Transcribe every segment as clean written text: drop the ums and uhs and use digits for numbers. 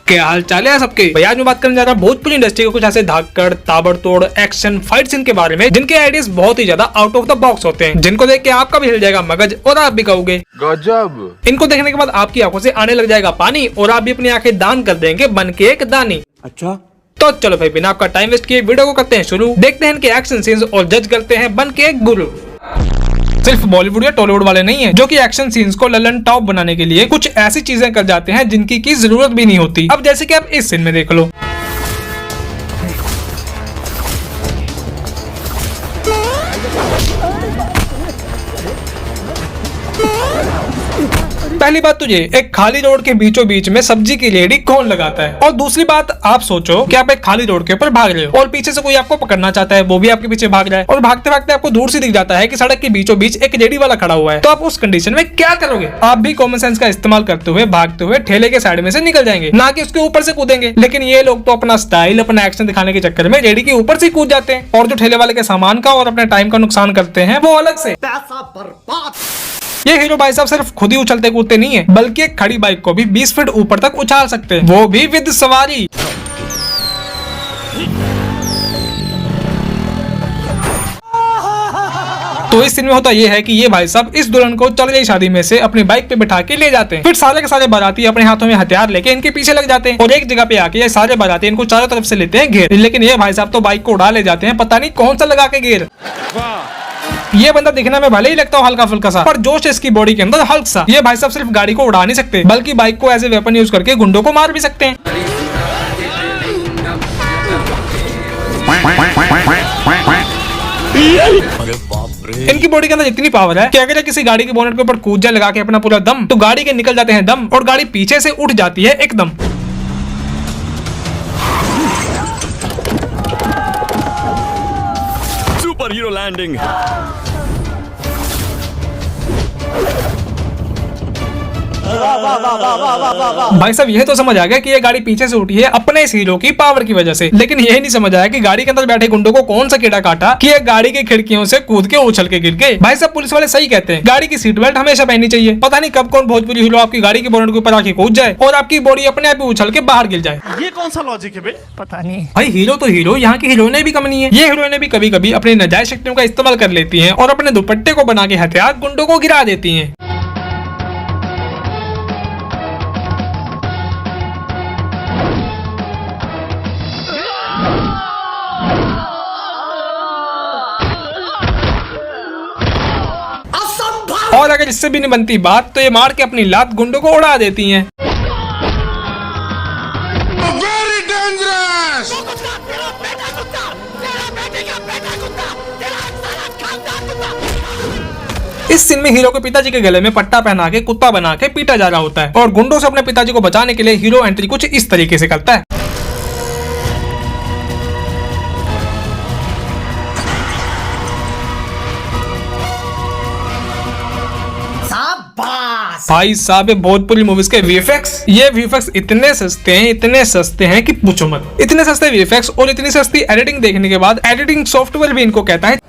क्या हाल चाल है सबके भाई। आज मैं बात करने जा रहा हूँ भोजपुरी इंडस्ट्री के कुछ ऐसे धाकड़ ताबड़तोड़ एक्शन फाइट सीन के बारे में जिनके आइडियाज बहुत ही ज्यादा आउट ऑफ द बॉक्स होते हैं, जिनको देख के आपका भी हिल जाएगा मगज और आप भी कहोगे गजब। इनको देखने के बाद आपकी आंखों से आने लग जाएगा पानी और आप भी अपनी आंखें दान कर देंगे बन के एक दानी। अच्छा तो चलो भाई बिना आपका टाइम वेस्ट किए वीडियो को करते हैं शुरू। देखते हैं इनके एक्शन सीन्स और जज करते हैं बन के एक गुरु। सिर्फ बॉलीवुड या टॉलीवुड वाले नहीं है जो कि एक्शन सीन्स को ललन टॉप बनाने के लिए कुछ ऐसी चीजें कर जाते हैं जिनकी की जरूरत भी नहीं होती। अब जैसे कि आप इस सीन में देख लो। पहली बात तुझे एक खाली रोड के बीचों बीच में सब्जी की रेहड़ी कौन लगाता है, और दूसरी बात आप सोचो कि आप एक खाली रोड के ऊपर भाग रहे हो और पीछे से कोई आपको पकड़ना चाहता है, वो भी आपके पीछे भाग रहा है और भागते भागते आपको दूर से दिख जाता है कि सड़क के बीचों बीच एक रेहड़ी वाला खड़ा हुआ है। तो आप उस कंडीशन में क्या करोगे? आप भी कॉमन सेंस का इस्तेमाल करते हुए भागते हुए ठेले के साइड में से निकल जाएंगे, ना कि उसके ऊपर से कूदेंगे। लेकिन ये लोग तो अपना स्टाइल अपना एक्शन दिखाने के चक्कर में रेहड़ी के ऊपर से कूद जाते हैं और जो ठेले वाले के सामान का और अपने टाइम का नुकसान करते हैं वो अलग से। पैसा बर्बाद। ये हीरो भाई साहब सिर्फ खुद ही उछलते कूदते नहीं है बल्कि एक खड़ी बाइक को भी 20 फीट ऊपर तक उछाल सकते हैं, वो भी विद सवारी। तो इस सीन में होता ये है कि ये भाई साहब इस दुल्हन को चल गई शादी में से अपनी बाइक पे बिठा के ले जाते हैं। फिर सारे के सारे बाराती अपने हाथों में हथियार लेके इनके पीछे लग जाते हैं और एक जगह पे आके ये सारे बाराती इनको चारों तरफ से लेते हैं घेर। लेकिन ये भाई साहब तो बाइक को उड़ा ले जाते हैं, पता नहीं कौन सा लगा के घेर। ये बंदा दिखने में भले ही लगता है हल्का फुल्का सा, पर जोश इसकी बॉडी के अंदर हल्का सा। ये भाई साहब सिर्फ गाड़ी को उड़ा नहीं सकते बल्कि बाइक को एज ए वेपन यूज करके गुंडों को मार भी सकते हैं। इनकी बॉडी के अंदर इतनी पावर है कि अगर किसी गाड़ी के बोनेट के ऊपर कूद लगा के अपना पूरा दम, तो गाड़ी के निकल जाते हैं दम और गाड़ी पीछे से उठ जाती है एकदम। Superhero landing. भाई साहब यह तो समझ आ गया कि ये गाड़ी पीछे से उठी है अपने इस हीरो की पावर की वजह से, लेकिन यही नहीं समझ आया कि गाड़ी के अंदर बैठे गुंडों को कौन सा कीड़ा काटा कि ये गाड़ी की खिड़कियों से कूद के उछल के गिर गए। भाई साहब पुलिस वाले सही कहते हैं, गाड़ी की सीट बेल्ट हमेशा पहननी चाहिए। पता नहीं कब कौन भोजपुरी हीरो आपकी गाड़ी के बोनेट के ऊपर आके कूद जाए और आपकी बॉडी अपने आप ही उछल के बाहर गिर जाए। ये कौन सा लॉजिक है बे? पता नहीं। भाई हीरो तो हीरो, यहाँ की हीरोइनें भी कम नहीं है। ये हीरोइनें भी कभी कभी अपनी नाजायज शक्तियों का इस्तेमाल कर लेती है और अपने दुपट्टे को बना के हथियार गुंडों को गिरा देती है। और अगर इससे भी नहीं बनती बात तो ये मार के अपनी लात गुंडों को उड़ा देती हैं। Very dangerous! इस सीन में हीरो के पिताजी के गले में पट्टा पहना के कुत्ता बना के पीटा जा रहा होता है और गुंडों से अपने पिताजी को बचाने के लिए हीरो एंट्री कुछ इस तरीके से करता है। भाई साहब भोजपुरी मूवीज के वीएफएक्स, ये वीएफएक्स इतने सस्ते हैं कि पूछो मत। इतने सस्ते वीएफएक्स और इतनी सस्ती एडिटिंग देखने के बाद एडिटिंग सॉफ्टवेयर भी इनको कहता है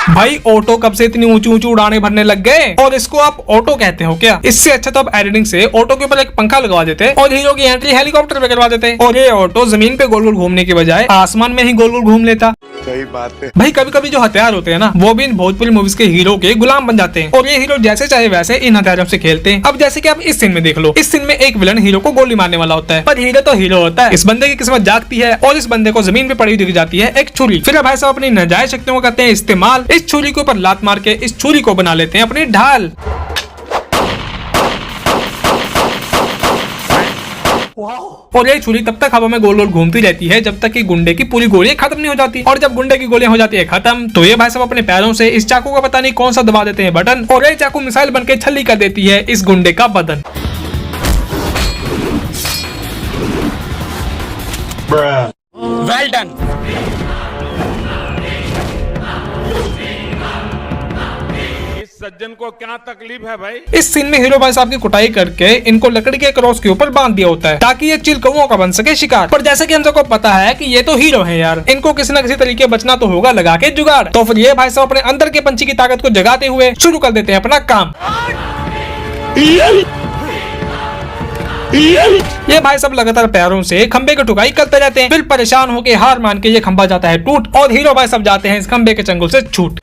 भाई ऑटो कब से इतनी ऊंची ऊंची उड़ाने भरने लग गए और इसको आप ऑटो कहते हो क्या? इससे अच्छा तो आप एडिटिंग से ऑटो के ऊपर एक पंखा लगवा देते और हीरो की एंट्री हेलीकॉप्टर पे करवा देते और ये ऑटो जमीन पे गोल गोल घूमने की बजाय आसमान में ही गोल गोल घूम लेता। सही बात है भाई कभी कभी जो हथियार होते हैं ना वो भी इन भोजपुरी मूवीज के हीरो के गुलाम बन जाते हैं और ये हीरो जैसे चाहे वैसे इन हथियारों से खेलते हैं। अब जैसे कि आप इस सीन में देख लो, इस सीन में एक विलन हीरो को गोली मारने वाला होता है, पर हीरो तो हीरो होता है। इस बंदे की किस्मत जागती है और इस बंदे को जमीन पे पड़ी दिख जाती है एक छुरी। फिर भाई साहब अपनी नाजायज शक्तियों का करते हैं इस्तेमाल, इस छुरी के ऊपर लात मार के इस छुरी को बना लेते हैं अपनी ढाल। और ये छुरी तब तक हवा में गोल गोल घूमती रहती है जब तक कि गुंडे की पूरी गोलियां खत्म नहीं हो जाती, और जब गुंडे की गोलियां हो जाती है खत्म तो ये भाई साहब अपने पैरों से इस चाकू का पता नहीं कौन सा दबा देते हैं बटन और ये चाकू मिसाइल बनके छल्ली कर देती है इस गुंडे का बदन। Well done. सज्जन को क्या तकलीफ है भाई? इस सीन में हीरो भाई साहब की कुटाई करके इनको लकड़ी के क्रॉस के ऊपर बांध दिया होता है ताकि ये चिल कौओं का बन सके शिकार। पर जैसे कि हम सबको पता है कि ये तो हीरो है यार, इनको किसी न किसी तरीके बचना तो होगा लगा के जुगाड़। तो फिर ये भाई साहब अपने अंदर के पंछी की ताकत को जगाते हुए शुरू कर देते हैं अपना काम। ये भाई सब लगातार पैरों से खंबे की ठुकाई करते रहते हैं। फिर परेशान होकर हार मान के ये खंबा जाता है टूट और हीरो भाई सब जाते हैं इस खंबे के चंगुल से छूट।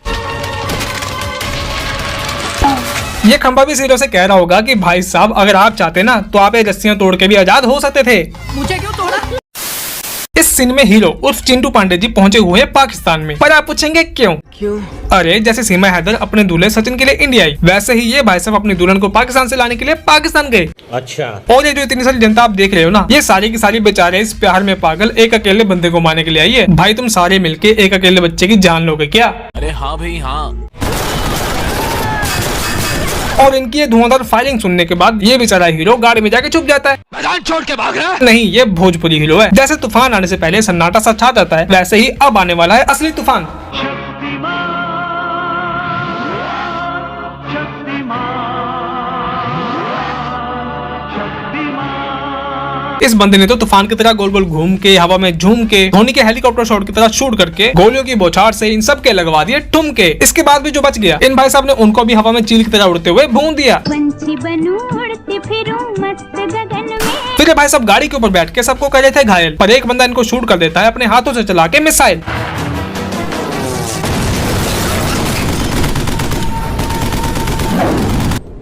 ये खंबा भी हीरो से कह रहा होगा कि भाई साहब अगर आप चाहते ना तो आप ये रस्सियां तोड़ के भी आजाद हो सकते थे। मुझे क्यों तोड़ा? इस सीन में हीरो उर्फ चिंटू पांडे जी पहुंचे हुए हैं पाकिस्तान में। पर आप पूछेंगे क्यों? अरे जैसे सीमा हैदर अपने दूल्हे सचिन के लिए इंडिया आई, वैसे ही ये भाई साहब अपनी दुल्हन को पाकिस्तान से लाने के लिए पाकिस्तान गए। अच्छा। और ये जो इतनी सारी जनता आप देख रहे हो ना, ये सारी की सारी बेचारे इस प्यार में पागल एक अकेले बंदे को मारने के लिए आई है। भाई तुम सारे मिलके एक अकेले बच्चे की जान लोगे क्या? अरे हाँ भाई हाँ। और इनकी ये धुआंधार फायरिंग सुनने के बाद ये बेचारा हीरो गाड़ी में जाके छुप जाता है। मैदान छोड़ के भाग रहा है? नहीं, ये भोजपुरी हीरो है। जैसे तूफान आने से पहले सन्नाटा सा छा जाता है, वैसे ही अब आने वाला है असली तूफान। इस बंदे ने तो तूफान की तरह गोल गोल घूम के हवा में झूम के धोनी के हेलीकॉप्टर शॉट की तरह शूट करके गोलियों की बौछार से इन सब के लगवा दिए ठुमके। इसके बाद भी जो बच गया, इन भाई साहब ने उनको भी हवा में चील की तरह उड़ते हुए भून दिया। पंछी बनूं उड़ती फिरूं मस्त गगन में। फिर ये भाई साहब गाड़ी के ऊपर बैठ के सबको कर रहे थे घायल, पर एक बंदा इनको शूट कर देता है अपने हाथों से चला के मिसाइल।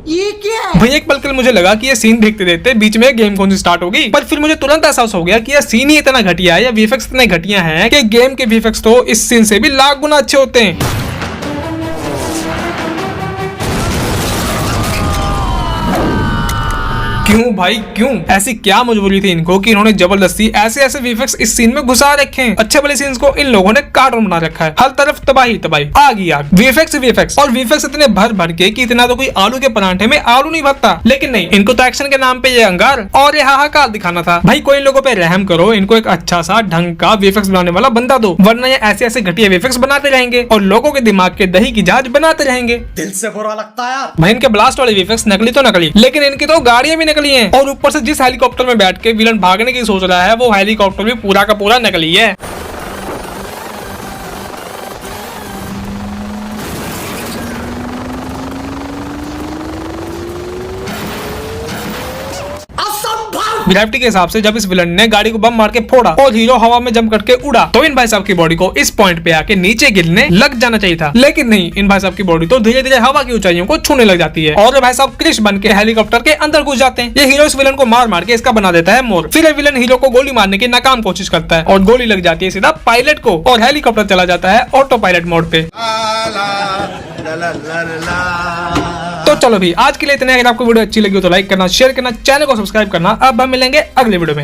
ये क्या है? भाई एक पल के लिए मुझे लगा कि ये सीन देखते देखते बीच में गेम कौन सी स्टार्ट होगी, पर फिर मुझे तुरंत एहसास हो गया कि ये सीन ही इतना घटिया है या वीएफएक्स इतने घटिया हैं कि गेम के वीएफएक्स तो इस सीन से भी लाख गुना अच्छे होते हैं। क्यों भाई क्यों? ऐसी क्या मजबूरी थी इनको कि इन्होंने जबरदस्ती ऐसे ऐसे वीएफएक्स इस सीन में घुसा रखे हैं। अच्छे भले सीन्स को इन लोगों ने कार्टून बना रखा है। हर तरफ तबाही तबाही, आग ही आग, वीएफएक्स और वीएफएक्स इतने भर भर के कि इतना तो कोई आलू के परांठे में आलू नहीं भरता। लेकिन नहीं, इनको तो एक्शन के नाम पे ये अंगार और ये हाहाकार दिखाना था। भाई कोई लोगों पे रहम करो, इनको एक अच्छा सा ढंग का वीएफएक्स बनाने वाला बंदा दो, वरना ये ऐसे ऐसे घटिया वीएफएक्स बनाते रहेंगे और लोगों के दिमाग के दही की जहाज बनाते रहेंगे। दिल से बुरा लगता है यार। भाई इनके ब्लास्ट वाले वीएफएक्स नकली तो नकली, लेकिन इनकी तो गाड़ियां भी नकली हैं। और ऊपर से जिस हेलीकॉप्टर में बैठ के विलन भागने की सोच रहा है, वो हेलीकॉप्टर भी पूरा का पूरा नकली है। ग्रेविटी के हिसाब से जब इस विलन ने गाड़ी को बम मार के फोड़ा और हीरो हवा में जंप करके उड़ा, तो इन भाई साहब की बॉडी को इस पॉइंट पे आके नीचे गिरने लग जाना चाहिए था। लेकिन नहीं, इन भाई साहब की बॉडी तो धीरे धीरे हवा की ऊंचाइयों को छूने लग जाती है और भाई साहब क्रिश बन के हेलीकॉप्टर के अंदर घुस जाते हैं। ये हीरो इस विलन को मार मार के इसका बना देता है मोर। फिर ये विलन हीरो को गोली मारने की नाकाम कोशिश करता है और गोली लग जाती है सीधा पायलट को और हेलीकॉप्टर चला जाता है ऑटो पायलट मोड पे। तो चलो भी आज के लिए इतना। अगर आपको वीडियो अच्छी लगी हो तो लाइक करना, शेयर करना, चैनल को सब्सक्राइब करना। अब हम मिलेंगे अगले वीडियो में।